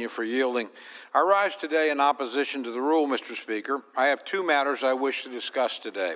Pennsylvania, for yielding. I rise today in opposition to the rule, Mr. Speaker. I have two matters I wish to discuss today.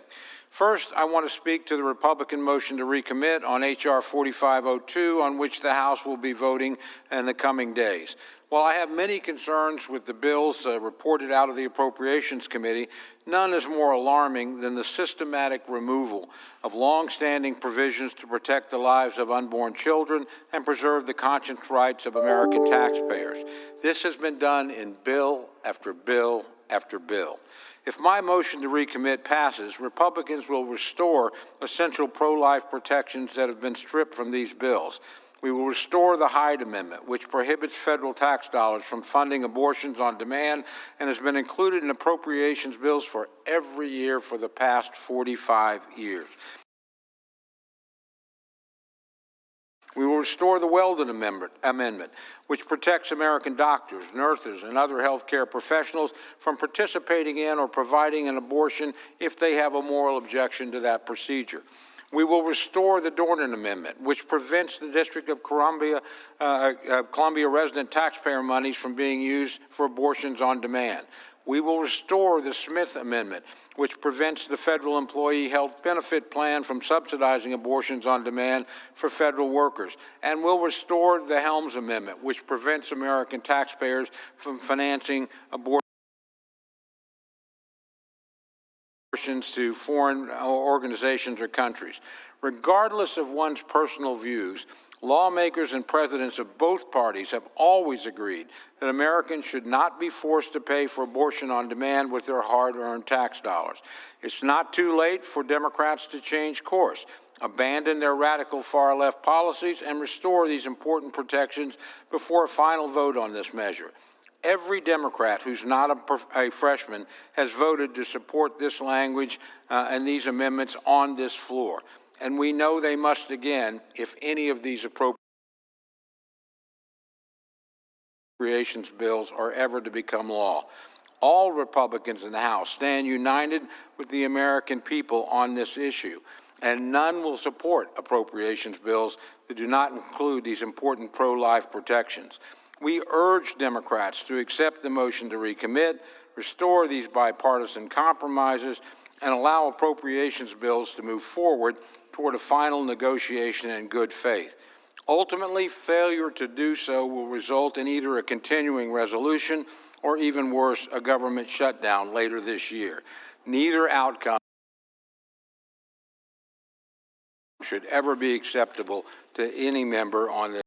First, I want to speak to the Republican motion to recommit on H.R. 4502, on which the House will be voting in the coming days. While I have many concerns with the bills reported out of the Appropriations Committee, none is more alarming than the systematic removal of long-standing provisions to protect the lives of unborn children and preserve the conscience rights of American taxpayers. This has been done in bill after bill after bill. If my motion to recommit passes, Republicans will restore essential pro-life protections that have been stripped from these bills. We will restore the Hyde Amendment, which prohibits federal tax dollars from funding abortions on demand and has been included in appropriations bills for every year for the past 45 years. We will restore the Weldon Amendment, which protects American doctors, nurses, and other healthcare professionals from participating in or providing an abortion if they have a moral objection to that procedure. We will restore the Dornan Amendment, which prevents the District of Columbia resident taxpayer monies from being used for abortions on demand. We will restore the Smith Amendment, which prevents the Federal Employee Health Benefit Plan from subsidizing abortions on demand for federal workers. And we'll restore the Helms Amendment, which prevents American taxpayers from financing abortions to foreign organizations or countries. Regardless of one's personal views, lawmakers and presidents of both parties have always agreed that Americans should not be forced to pay for abortion on demand with their hard-earned tax dollars. It's not too late for Democrats to change course, abandon their radical far-left policies, and restore these important protections before a final vote on this measure. Every Democrat who's not a freshman has voted to support this language and these amendments on this floor. And we know they must again if any of these appropriations bills are ever to become law. All Republicans in the House stand united with the American people on this issue, and none will support appropriations bills that do not include these important pro-life protections. We urge Democrats to accept the motion to recommit, restore these bipartisan compromises, and allow appropriations bills to move forward toward a final negotiation in good faith. Ultimately, failure to do so will result in either a continuing resolution or, even worse, a government shutdown later this year. Neither outcome should ever be acceptable to any member on this.